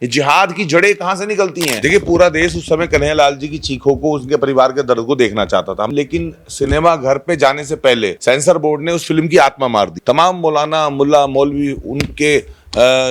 ये जिहाद की जड़ें कहां से निकलती हैं? देखिए, पूरा देश उस समय कन्हैयालाल जी की चीखों को, उसके परिवार के दर्द को देखना चाहता था, लेकिन सिनेमा घर पे जाने से पहले सेंसर बोर्ड ने उस फिल्म की आत्मा मार दी। तमाम मौलाना, मुल्ला, मौलवी, उनके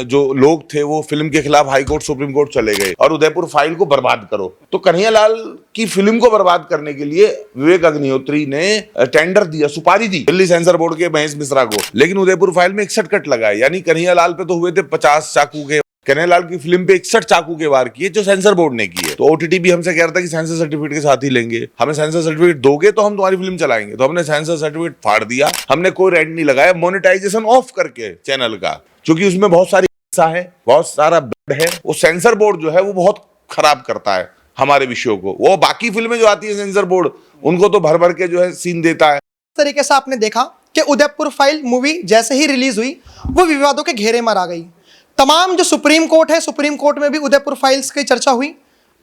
जो लोग थे वो फिल्म के खिलाफ हाई कोर्ट, सुप्रीम कोर्ट चले गए और उदयपुर फाइल को बर्बाद करो। तो कन्हैयालाल की फिल्म को बर्बाद करने के लिए विवेक अग्निहोत्री ने टेंडर दिया, सुपारी दी दिल्ली सेंसर बोर्ड के महेश मिश्रा को, लेकिन उदयपुर फाइल में 61 कट लगाए। यानी कन्हैयालाल पे तो हुए थे 50 चाकू के, कन्हैयालाल की फिल्म पे 61 चाकू के वार किए जो सेंसर बोर्ड ने किए। तो ओटीटी भी हमसे कह रहा था कि सेंसर सर्टिफिकेट के साथ ही लेंगे, हमें सेंसर सर्टिफिकेट दोगे तो हम तुम्हारी फिल्म चलाएंगे। तो हमने सेंसर सर्टिफिकेट फाड़ दिया, हमने कोई रेंट नहीं लगाया, मोनेटाइजेशन ऑफ करके चैनल का, क्योंकि उसमें बहुत सारी हिस्सा है, बहुत सारा ब्लड है। वो सेंसर बोर्ड जो है वो बहुत खराब करता है हमारे विषयों को। वो बाकी फिल्में जो आती है सेंसर बोर्ड, उनको तो भर भर के जो है सीन देता है। इस तरीके से आपने देखा कि उदयपुर फाइल मूवी जैसे ही रिलीज हुई वो विवादों के घेरे में आ गई। तमाम जो सुप्रीम कोर्ट है, सुप्रीम कोर्ट में भी उदयपुर फाइल्स की चर्चा हुई।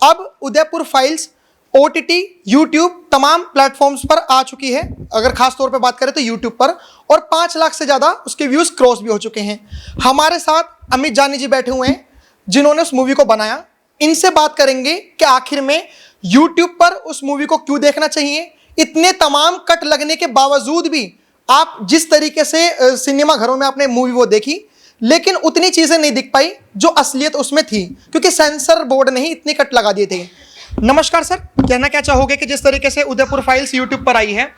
अब उदयपुर फाइल्स ओटीटी, यूट्यूब, तमाम प्लेटफॉर्म्स पर आ चुकी है। अगर खास तौर पे बात करें तो यूट्यूब पर, और 5 लाख से ज़्यादा उसके व्यूज़ क्रॉस भी हो चुके हैं। हमारे साथ अमित जानी जी बैठे हुए हैं जिन्होंने उस मूवी को बनाया। इनसे बात करेंगे कि आखिर में यूट्यूब पर उस मूवी को क्यों देखना चाहिए। इतने तमाम कट लगने के बावजूद भी आप जिस तरीके से सिनेमा घरों में आपने मूवी वो देखी, लेकिन उतनी चीज़ें नहीं दिख पाई जो असलियत उसमें थी, क्योंकि सेंसर बोर्ड ने ही इतने कट लगा दिए थे। नमस्कार सर, कहना क्या चाहोगे कि जिस तरीके से उदयपुर फाइल्स यूट्यूब पर आई है,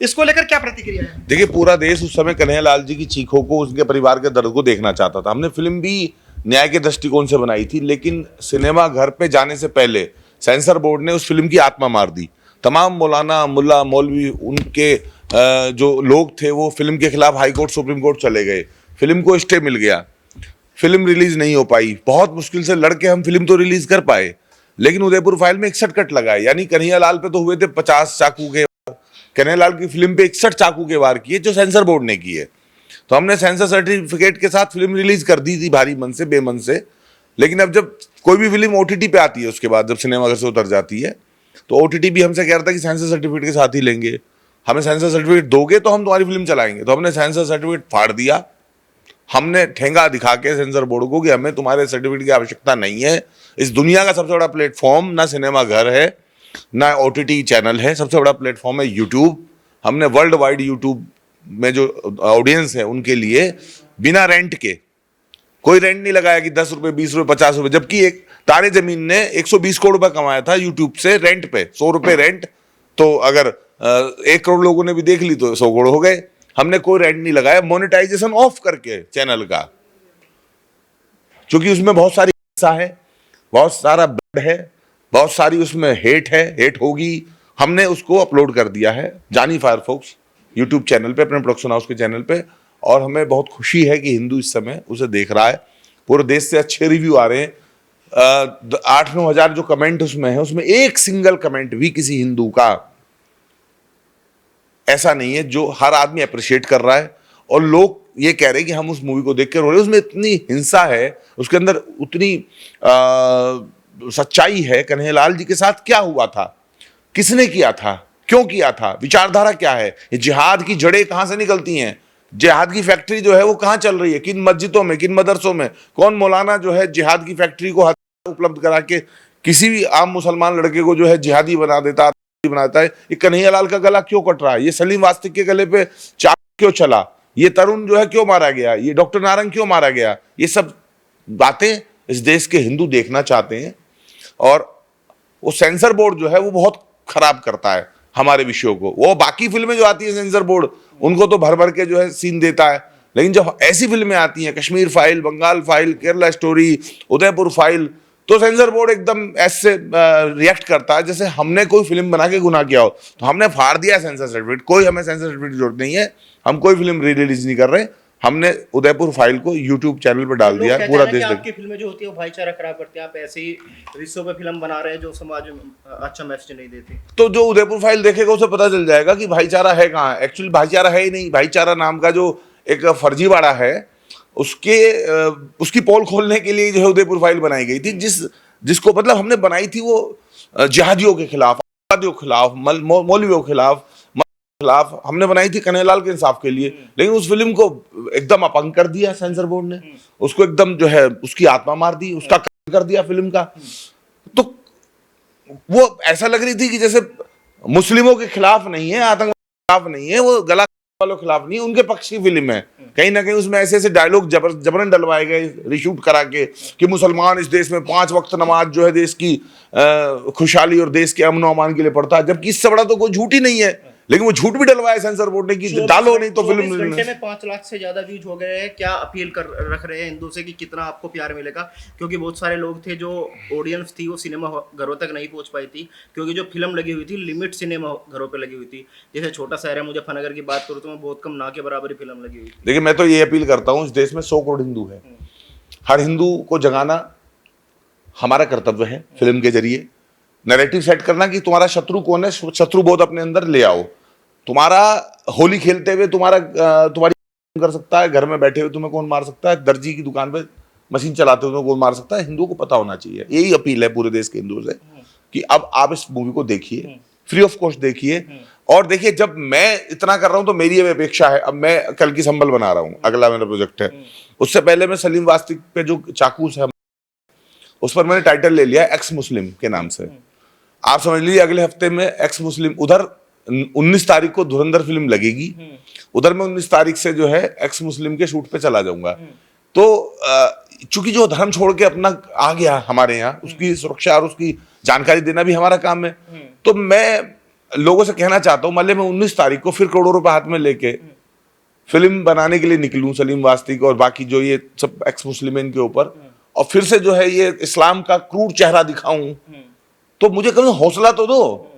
इसको लेकर क्या प्रतिक्रिया है? देखिए, पूरा देश उस समय कन्हैयालाल जी की चीखों को, उसके परिवार के दर्द को देखना चाहता था। हमने फिल्म भी न्याय के दृष्टिकोण से बनाई थी, लेकिन सिनेमा घर पे जाने से पहले सेंसर बोर्ड ने उस फिल्म की आत्मा मार दी। तमाम मौलाना, मुल्ला, मौलवी, उनके जो लोग थे वो फिल्म के खिलाफ हाई कोर्ट, सुप्रीम कोर्ट चले गए। फिल्म को स्टे मिल गया, फिल्म रिलीज नहीं हो पाई। बहुत मुश्किल से लड़के हम फिल्म तो रिलीज कर पाए, लेकिन उदयपुर फाइल में 61 कट लगाए। यानी कन्हैयालाल पे तो हुए थे 50 चाकू के, कन्हैयालाल की फिल्म पे 61 चाकू के वार किए जो सेंसर बोर्ड ने किए। तो हमने सेंसर सर्टिफिकेट के साथ फिल्म रिलीज कर दी थी, भारी मन से, बेमन से। लेकिन अब जब कोई भी फिल्म ओटीटी पे आती है, उसके बाद जब सिनेमा घर से उतर जाती है, तो ओटीटी भी हमसे कह रहा था कि सेंसर सर्टिफिकेट के साथ ही लेंगे, हमें सेंसर सर्टिफिकेट दोगे तो हम तुम्हारी फिल्म चलाएंगे। तो हमने सेंसर सर्टिफिकेट फाड़ दिया, हमने ठेंगा दिखा के सेंसर बोर्ड को कि हमें तुम्हारे सर्टिफिकेट की आवश्यकता नहीं है। इस दुनिया का सबसे बड़ा प्लेटफॉर्म ना सिनेमा घर है, ना ओटीटी चैनल है, सबसे बड़ा प्लेटफॉर्म है यूट्यूब। हमने वर्ल्ड वाइड यूट्यूब में जो ऑडियंस है उनके लिए बिना रेंट के, कोई रेंट नहीं लगाया कि 10 रुपये, 20 रुपये, 50 रुपये, जबकि एक तारे जमीन ने 120 करोड़ रुपये कमाया था यूट्यूब से रेंट पे, 100 रुपये रेंट। तो अगर 1 करोड़ लोगों ने भी देख ली तो 100 करोड़ हो गए। हमने कोई रेंट नहीं लगाया, मोनेटाइजेशन ऑफ करके चैनल का, क्योंकि उसमें बहुत सारी हिस्सा है, बहुत सारा ब्लड है, बहुत सारी उसमें हेट है, हेट होगी। हमने उसको अपलोड कर दिया है जानी फायरफॉक्स यूट्यूब चैनल पे, अपने प्रोडक्शन हाउस के चैनल पे, और हमें बहुत खुशी है कि हिंदू इस समय उसे देख रहा है। पूरे देश से अच्छे रिव्यू आ रहे हैं। 8-9 हज़ार जो कमेंट उसमें है, उसमें एक सिंगल कमेंट भी किसी हिंदू का ऐसा नहीं है जो हर आदमी अप्रिशिएट कर रहा है। और लोग ये कह रहे हैं कि हम उस मूवी को देख कर रो रहे हैं। उसमें इतनी हिंसा है, उसके अंदर उतनी सच्चाई है। कन्हैयालाल जी के साथ क्या हुआ था, किसने किया था, क्यों किया था, विचारधारा क्या है, ये जिहाद की जड़ें कहां से निकलती हैं, जिहाद की फैक्ट्री जो है वो कहां चल रही है, किन मस्जिदों में, किन मदरसों में, कौन मौलाना जो है जिहाद की फैक्ट्री को उपलब्ध करा के किसी भी आम मुसलमान लड़के को जो है जिहादी बना देता है। ये कन्हैयालाल का गला क्यों कट रहा है, ये सलीम वास्तिक के गले पे चाकू क्यों चला, ये तरुण जो है क्यों मारा गया, ये डॉक्टर नारंग क्यों मारा गया, ये सब बातें इस देश के हिंदू देखना चाहते हैं। और वो सेंसर बोर्ड जो है वो बहुत खराब करता है हमारे विषयों को। वो बाकी फिल्में जो आती है सेंसर बोर्ड, उनको तो भर भर के जो है सीन देता है, लेकिन जब ऐसी फिल्में आती हैं, Kashmir file, Bengal file, Kerala story, Udaipur file, तो सेंसर बोर्ड एकदम ऐसे रिएक्ट करता है जैसे हमने कोई फिल्म बना के गुनाह किया हो। तो हमने फाड़ दिया सेंसर सर्टिफिकेट, कोई हमें सेंसर सर्टिफिकेट की जरूरत नहीं है, हम कोई फिल्म रिलीज नहीं कर रहे। हमने उदयपुर फाइल को यूट्यूब चैनल पर डाल दिया, पूरा देश आपकी फिल्में जो होती है वो भाईचारा खराब करती है, आप ऐसे ही रिश्तों पे फिल्म बना रहे हैं जो समाज में अच्छा मैसेज नहीं देती। तो जो उदयपुर फाइल देखेगा उसे पता चल जाएगा कि भाईचारा है कहाँ। एक्चुअली भाईचारा है ही नहीं। भाईचारा नाम का जो एक फर्जीवाड़ा है, उसकी पोल खोलने के लिए जो है उदयपुर फाइल बनाई गई थी, जिसको मतलब हमने बनाई थी वो जिहादियों के खिलाफ, मौलवियों के खिलाफ, खिलाफ हमने बनाई थी कन्हैयालाल के इंसाफ के लिए, लेकिन उस फिल्म को एकदम अपंग कर दिया सेंसर बोर्ड ने, उसको एकदम जो है उसकी आत्मा मार दी, उसका कर दिया फिल्म का। तो वो ऐसा लग रही थी कि जैसे मुस्लिमों के खिलाफ नहीं है, आतंकवाद के खिलाफ नहीं है, वो गला वालों के खिलाफ नहीं है, उनके पक्ष की फिल्म है। कहीं ना कहीं उसमें ऐसे ऐसे डायलॉग जबरन डलवाए गए रिशूट करा के कि मुसलमान इस देश में 5 वक्त नमाज जो है देश की खुशहाली और देश के अमन अमान के लिए पढ़ता है, जबकि इससे बड़ा तो कोई झूठ ही नहीं है, लेकिन वो झूठ भी डलवाया सेंसर बोर्ड ने कि डालो नहीं तो फिल्म। घंटे में 5 लाख से ज्यादा व्यूज हो गए हैं। क्या अपील कर रख रहे हैं हिंदू से कि कितना आपको प्यार मिलेगा? क्योंकि बहुत सारे लोग थे जो ऑडियंस थी वो सिनेमा घरों तक नहीं पहुंच पाई थी, क्योंकि जो फिल्म लगी हुई थी लिमिट सिनेमा घरों पे लगी हुई थी। जैसे छोटा शहर है मुजफ्फरनगर की बात करूँ तो मैं बहुत कम ना के बराबर ही फिल्म लगी हुई थी। देखिए मैं तो ये अपील करता हूँ, इस देश में 100 करोड़ हिंदू है, हर हिंदू को जगाना हमारा कर्तव्य है। फिल्म के जरिए नैरेटिव सेट करना कि तुम्हारा शत्रु कौन है, शत्रु बोध अपने अंदर ले आओ। तुम्हारा होली खेलते हुए तुम्हारी कर सकता है, घर में बैठे हुए तुम्हें कौन मार सकता है, दर्जी की दुकान पे मशीन चलाते हुए तुम्हें कौन मार सकता है, हिंदू को पता होना चाहिए। यही अपील है पूरे देश के हिंदुओं से कि अब आप इस मूवी को देखिए, फ्री ऑफ कॉस्ट देखिए। और देखिए जब मैं इतना कर रहा हूं तो मेरी ये अपेक्षा है, अब मैं कल की संबल बना रहा हूं, अगला मेरा प्रोजेक्ट है, उससे पहले मैं सलीम वास्तिक पे जो चाकूस है उस पर मैंने टाइटल ले लिया एक्स मुस्लिम के नाम से। आप समझ लीजिए अगले हफ्ते में एक्स मुस्लिम, उधर 19 तारीख को धुरंधर फिल्म लगेगी, उधर मैं 19 तारीख से जो है एक्स मुस्लिम के शूट पे चला जाऊंगा। तो चूंकि जो धर्म छोड़ के अपना आ गया हमारे यहाँ, उसकी सुरक्षा और उसकी जानकारी देना भी हमारा काम है। तो मैं लोगों से कहना चाहता हूँ, मान ली मैं 19 तारीख को फिर करोड़ों रुपए हाथ में लेके फिल्म बनाने के लिए निकलूं सलीम वास्तिक और बाकी जो ये सब एक्स मुस्लिम के ऊपर, और फिर से जो है ये इस्लाम का क्रूर चेहरा दिखाऊं, तो मुझे कभी हौसला तो दो।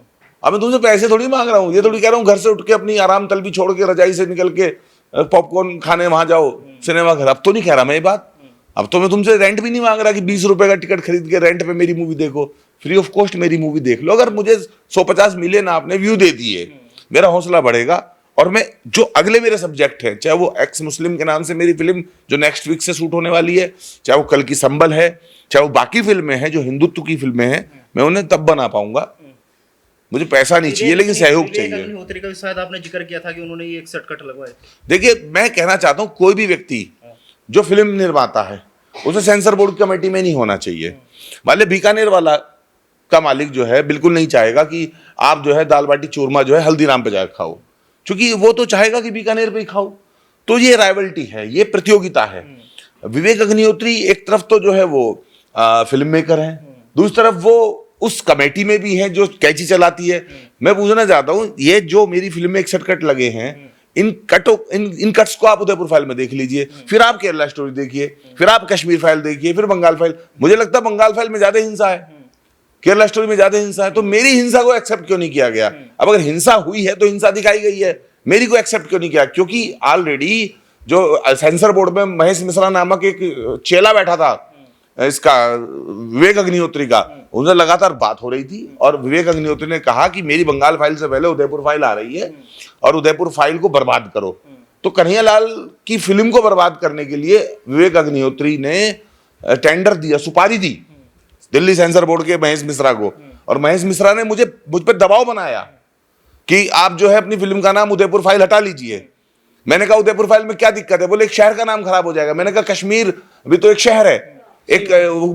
अब मैं तुमसे पैसे थोड़ी मांग रहा हूँ, ये थोड़ी कह रहा हूँ घर से उठ के अपनी आराम तलबी छोड़ के रजाई से निकल के पॉपकॉर्न खाने वहां जाओ सिनेमा घर। अब तो नहीं कह रहा मैं ये बात, अब तो मैं तुमसे रेंट भी नहीं मांग रहा कि 20 रुपए का टिकट खरीद के रेंट पे मेरी मूवी देखो, फ्री ऑफ कॉस्ट मेरी मूवी देख लो। अगर मुझे 150 मिलियन आपने व्यू दे दिए, मेरा हौसला बढ़ेगा। और मैं जो अगले मेरे सब्जेक्ट हैं, चाहे वो एक्स मुस्लिम के नाम से मेरी फिल्म जो नेक्स्ट वीक से शूट होने वाली है, चाहे वो कल की संबल है, चाहे वो बाकी फिल्में हैं जो हिंदुत्व की फिल्में हैं, मैं उन्हें तब बना पाऊंगा। मुझे पैसा नहीं चाहिए लेकिन सहयोग चाहिए। अग्निहोत्री का भी शायद आपने जिक्र किया था कि उन्होंने ये 61 कट लगवाए। देखिए मैं कहना चाहता हूं कोई भी व्यक्ति जो फिल्म निर्माता है उसे सेंसर बोर्ड कमेटी में नहीं होना चाहिए। मान लीजिए बीकानेर वाला का मालिक जो है बिल्कुल नहीं चाहेगा कि आप जो है दाल बाटी चूरमा जो है हल्दीराम पे जाकर खाओ, क्योंकि वो तो चाहेगा कि बीकानेर पे ही खाओ। तो ये राइवल्टी है, ये प्रतियोगिता है। विवेक अग्निहोत्री एक तरफ तो जो है वो फिल्म मेकर है, दूसरी तरफ वो उस कमेटी में भी है जो कैची चलाती है। मैं पूछना चाहता हूं ये जो मेरी फिल्म में 61 कट लगे हैं, इन कट्स को आप उदयपुर फाइल में देख लीजिए, फिर आप केरला स्टोरी देखिए, फिर आप कश्मीर फाइल देखिए, फिर बंगाल फाइल। मुझे लगता है बंगाल फाइल में ज्यादा हिंसा है, केरला स्टोरी में ज्यादा हिंसा है। तो मेरी हिंसा को एक्सेप्ट क्यों नहीं किया गया? अब अगर हिंसा हुई है तो हिंसा दिखाई गई है, मेरी को एक्सेप्ट क्यों नहीं किया? क्योंकि ऑलरेडी जो सेंसर बोर्ड में महेश मिश्रा नामक एक चेला बैठा था इसका विवेक अग्निहोत्री का, उनसे लगातार बात हो रही थी और विवेक अग्निहोत्री ने कहा कि मेरी बंगाल फाइल से पहले उदयपुर फाइल आ रही है और उदयपुर फाइल को बर्बाद करो। तो कन्हैयालाल की फिल्म को बर्बाद करने के लिए विवेक अग्निहोत्री ने टेंडर दिया, सुपारी दी दिल्ली सेंसर बोर्ड के महेश मिश्रा को, और महेश मिश्रा ने मुझ पर दबाव बनाया कि आप जो है अपनी फिल्म का नाम उदयपुर फाइल हटा लीजिए। मैंने कहा उदयपुर फाइल में क्या दिक्कत है? बोले एक शहर का नाम खराब हो जाएगा। मैंने कहा कश्मीर भी तो एक शहर है, एक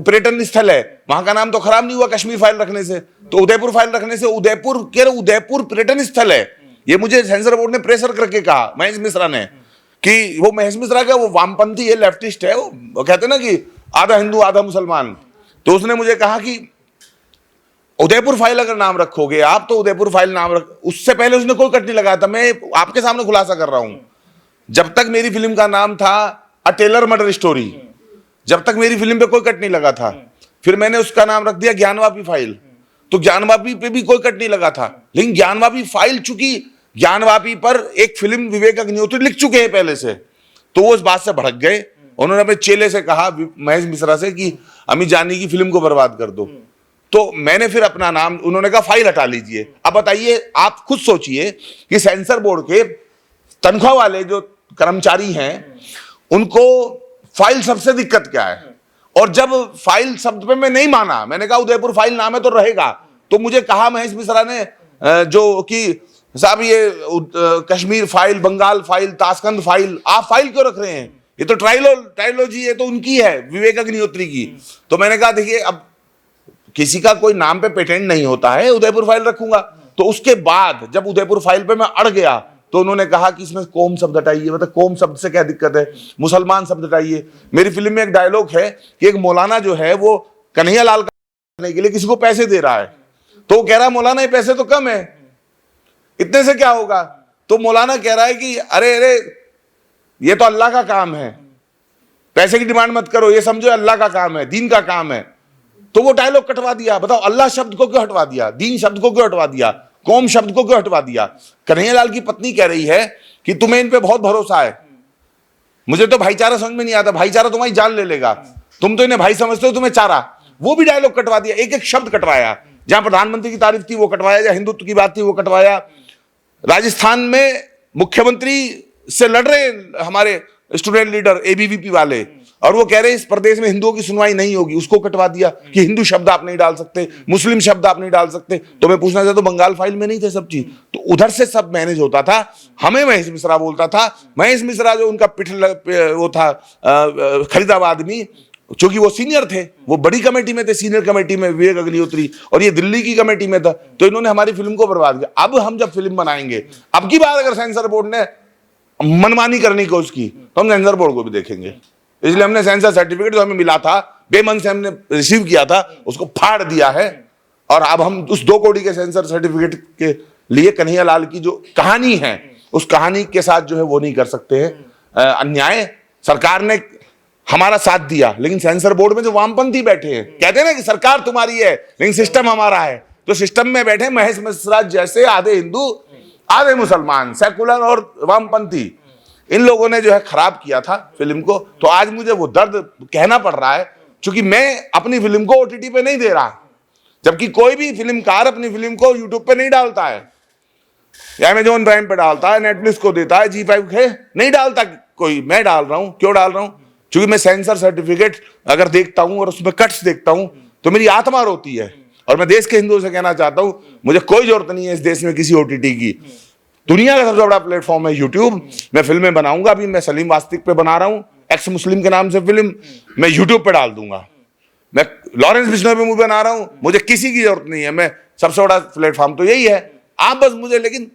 पर्यटन स्थल है, वहां का नाम तो खराब नहीं हुआ कश्मीर फाइल रखने से, तो उदयपुर फाइल रखने से उदयपुर पर्यटन स्थल है। ये मुझे सेंसर बोर्ड ने प्रेशर करके कहा महेश मिश्रा ने, कि वो महेश मिश्रा का वो वामपंथी है, लेफ्टिस्ट है, वो कहते हैं ना कि आधा हिंदू आधा मुसलमान। तो उसने मुझे कहा कि उदयपुर फाइल अगर नाम रखोगे आप तो उदयपुर फाइल नाम रख। उससे पहले उसने कोई कट नहीं लगाया था। मैं आपके सामने खुलासा कर रहा हूं, जब तक मेरी फिल्म का नाम था अ टेलर मर्डर स्टोरी, जब तक मेरी फिल्म पे कोई कट नहीं लगा था, फिर मैंने उसका नाम रख दिया ज्ञानवापी फाइल। तो ज्ञानवापी पे भी कोई कट नहीं लगा था, लेकिन ज्ञानवापी फाइल, चूंकि ज्ञानवापी पर एक फिल्म विवेक अग्निहोत्री लिख चुके हैं पहले से, तो वो इस बात से भड़क गए। उन्होंने अपने चेले से कहा महेश मिश्रा से कि अमित जानी की फिल्म को बर्बाद कर दो। तो मैंने फिर अपना नाम, उन्होंने कहा फाइल हटा लीजिए। अब बताइए, आप खुद सोचिए कि सेंसर बोर्ड के तनख्वाह वाले जो कर्मचारी हैं उनको फाइल सबसे दिक्कत क्या है? और जब फाइल शब्द पे मैं नहीं माना, मैंने कहा उदयपुर फाइल नाम है तो रहेगा, तो मुझे कहा महेश मिश्रा ने जो कि साहब ये Kashmir file, Bengal file, Tashkent file, आप फाइल क्यों रख रहे हैं? ये तो ट्रायलॉजी ये तो उनकी है, विवेक अग्निहोत्री की। तो मैंने कहा देखिए, अब किसी का कोई नाम पे पेटेंट नहीं होता है, उदयपुर फाइल रखूंगा। तो उसके बाद जब उदयपुर फाइल पे मैं अड़ गया तो उन्होंने कहा कि इसमें कोम शब्द हटाइए। मतलब कोम शब्द से क्या दिक्कत है, मुसलमान शब्द हटाइए। मेरी फिल्म में एक डायलॉग है कि एक मौलाना जो है वो कन्हैया लाल करने के लिए किसी को पैसे दे रहा है, तो वो कह रहा है मौलाना ये पैसे तो कम है, इतने से क्या होगा? तो मौलाना कह रहा है कि अरे अरे ये तो अल्लाह का काम है, पैसे की डिमांड मत करो, ये समझो अल्लाह का काम है, दीन का काम है। तो वो डायलॉग कटवा दिया। बताओ, अल्लाह शब्द को क्यों हटवा दिया, दीन शब्द को क्यों हटवा दिया, कौम शब्द को क्यों हटवा दिया? कन्हैया लाल की पत्नी कह रही है कि तुम्हें इन पे बहुत भरोसा है, मुझे तो भाईचारा समझ में नहीं आता, भाईचारा तुम्हारी जान ले लेगा, तुम तो इन्हें भाई समझते हो, तुम्हें चारा। वो भी डायलॉग कटवा दिया, एक एक शब्द कटवाया। जहां प्रधानमंत्री की तारीफ थी वो कटवाया, जहां हिंदुत्व की बात थी वो कटवाया। राजस्थान में मुख्यमंत्री से लड़ रहे हमारे स्टूडेंट लीडर एबीवीपी वाले, और वो कह रहे हैं इस प्रदेश में हिंदुओं की सुनवाई नहीं होगी, उसको कटवा दिया कि हिंदू शब्द आप नहीं डाल सकते, मुस्लिम शब्द आप नहीं डाल सकते। तो मैं पूछना चाहता हूं, बंगाल फाइल में नहीं थे सब चीज? तो उधर से सब मैनेज होता था। हमें महेश मिश्रा बोलता था, महेश मिश्रा जो उनका वो था फरीदाबाद में, चूंकि वो सीनियर थे, वो बड़ी कमेटी में थे, सीनियर कमेटी में विवेक अग्निहोत्री, और ये दिल्ली की कमेटी में था, तो इन्होंने हमारी फिल्म को बर्बाद किया। अब हम जब फिल्म बनाएंगे, अब की बात अगर सेंसर बोर्ड ने मनमानी करने की कोशिश की तो हम सेंसर बोर्ड को भी देखेंगे। इसलिए हमने सेंसर सर्टिफिकेट जो हमें मिला था, बेमन से हमने रिसीव किया था, उसको फाड़ दिया है। और अब हम उस 2 करोड़ के सेंसर सर्टिफिकेट के लिए कन्हैया लाल की जो कहानी है, उस कहानी के साथ जो है वो नहीं कर सकते हैं अन्याय। सरकार ने हमारा साथ दिया, लेकिन सेंसर बोर्ड में जो वामपंथी बैठे हैं, कहते हैं ना कि सरकार तुम्हारी है लेकिन सिस्टम हमारा है, तो सिस्टम में बैठे महेश मिश्रा जैसे आधे हिंदू आधे मुसलमान, सेकुलर और वामपंथी, इन लोगों ने जो है खराब किया था फिल्म को। तो आज मुझे वो दर्द कहना पड़ रहा है, क्योंकि मैं अपनी फिल्म को ओटीटी पे नहीं दे रहा, जबकि कोई भी फिल्मकार अपनी फिल्म को यूट्यूब पे नहीं डालता है, अमेज़न प्राइम पे डालता है, नेटफ्लिक्स को देता है, G5 है, नहीं डालता कोई। मैं डाल रहा हूं। क्यों डाल रहा हूं? क्योंकि मैं सेंसर सर्टिफिकेट अगर देखता हूं और उसमें कट्स देखता हूं तो मेरी आत्मा रोती है। और मैं देश के हिंदुओं से कहना चाहता हूं, मुझे कोई जरूरत नहीं है इस देश में किसी ओटीटी की। दुनिया का सबसे बड़ा प्लेटफॉर्म है यूट्यूब। मैं फिल्में बनाऊंगा, अभी मैं सलीम वास्तिक पे बना रहा हूं, एक्स मुस्लिम के नाम से फिल्म, मैं यूट्यूब पे डाल दूंगा। मैं लॉरेंस बिश्नोई पे मूवी बना रहा हूं, मुझे किसी की जरूरत नहीं है। मैं सबसे बड़ा प्लेटफॉर्म तो यही है। आप बस मुझे लेकिन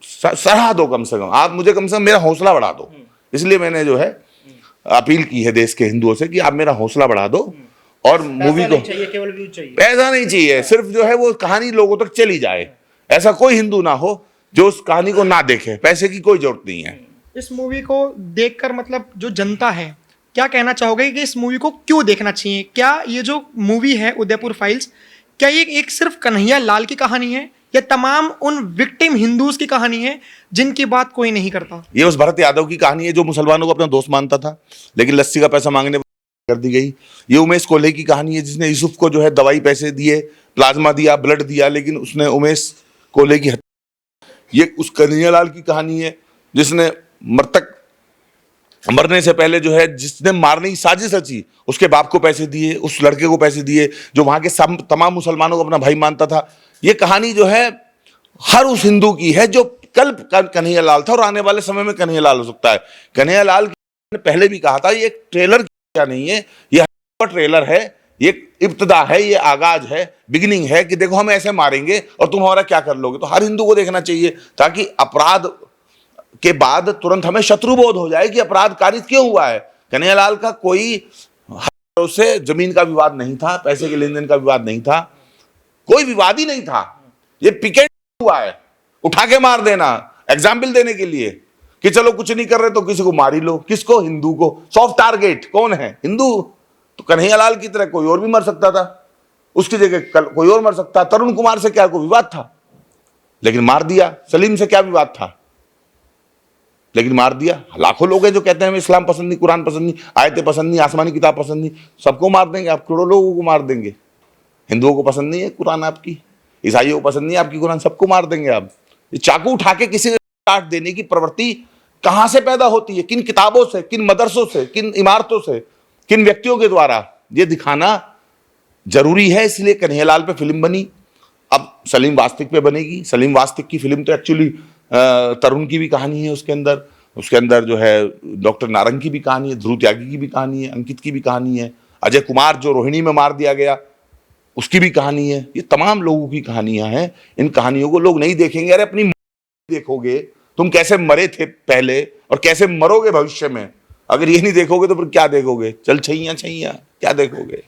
सराह दो, कम से कम आप मुझे कम से कम मेरा हौसला बढ़ा दो। इसलिए मैंने जो है अपील की है देश के हिंदुओं से कि आप मेरा हौसला बढ़ा दो। और मूवी को केवल व्यू चाहिए, पैसा नहीं चाहिए, सिर्फ जो है वो कहानी लोगों तक चली जाए। ऐसा कोई हिंदू ना हो जो उस कहानी को ना देखे, पैसे की कोई जरूरत नहीं है। इस मूवी को देखकर मतलब जो जनता है, क्या कहना चाहोगे कि इस मूवी को क्यों देखना चाहिए? क्या ये जो मूवी है उदयपुर फाइल्स, क्या ये एक सिर्फ कन्हैया लाल की कहानी है या तमाम उन विक्टिम हिंदूज की कहानी है जिनकी बात कोई नहीं करता? ये उस भरत यादव की कहानी है जो मुसलमानों को अपना दोस्त मानता था, लेकिन लस्सी का पैसा मांगने कर दी गई। ये उमेश कोल्हे की कहानी है जिसने यूसुफ को जो है दवाई पैसे दिए, प्लाज्मा दिया, ब्लड दिया, लेकिन उसने उमेश कोल्हे की हत्या। ये उस कन्हैया लाल की कहानी है जिसने मरने से पहले जो है जिसने मारने की साजिश रची, उसके बाप को पैसे दिए, उस लड़के को पैसे दिए जो वहां के तमाम मुसलमानों को अपना भाई मानता था। ये कहानी जो है हर उस हिंदू की है जो कल कन्हैया लाल था और आने वाले समय में कन्हैया लाल हो सकता है। कन्हैया लाल ने पहले भी कहा था, ये एक ट्रेलर क्या नहीं है, ये ट्रेलर है, ये इब्तिदा है, ये आगाज है, बिगिनिंग है कि देखो हम ऐसे मारेंगे और तुम हमारा क्या कर लोगे। तो हर हिंदू को देखना चाहिए ताकि अपराध के बाद तुरंत हमें शत्रुबोध हो जाए कि अपराध कारित क्यों हुआ है। कन्हैया लाल का कोई से जमीन का विवाद नहीं था, पैसे के लेन देन का विवाद नहीं था, कोई विवाद ही नहीं था। ये पिकेट हुआ है, उठा के मार देना, एग्जाम्पल देने के लिए कि चलो कुछ नहीं कर रहे तो किसी को मार ही लो। किसको? हिंदू को। सॉफ्ट टारगेट कौन है? हिंदू। तो कन्हैया लाल की तरह कोई और भी मर सकता था, उसकी जगह कोई और मर सकता। तरुण कुमार से क्या कोई विवाद था, लेकिन मार दिया। सलीम से क्या विवाद था, लेकिन मार दिया। लाखों लोग हैं जो कहते हैं हमें इस्लाम पसंद नहीं, कुरान पसंद नहीं, आयतें पसंद नहीं, आसमानी किताब पसंद नहीं, सबको मार देंगे आप, करोड़ों लोगों को मार देंगे। हिंदुओं को पसंद नहीं है कुरान आपकी, ईसाइयों को पसंद नहीं है आपकी कुरान, सबको मार देंगे आप। ये चाकू उठा के किसी को काट देने की प्रवृत्ति कहां से पैदा होती है? किन किताबों से, किन मदरसों से, किन इमारतों से, किन व्यक्तियों के द्वारा? ये दिखाना जरूरी है, इसलिए कन्हैया लाल पे फिल्म बनी। अब सलीम वास्तिक पे बनेगी। सलीम वास्तिक की फिल्म तो एक्चुअली तरुण की भी कहानी है उसके अंदर जो है डॉक्टर नारंग की भी कहानी है, ध्रुव त्यागी की भी कहानी है, अंकित की भी कहानी है, अजय कुमार जो रोहिणी में मार दिया गया उसकी भी कहानी है। ये तमाम लोगों की कहानियां हैं। इन कहानियों को लोग नहीं देखेंगे। अरे अपनी देखोगे तुम कैसे मरे थे पहले और कैसे मरोगे भविष्य में, अगर ये नहीं देखोगे तो फिर क्या देखोगे? चल छैया छैया क्या देखोगे?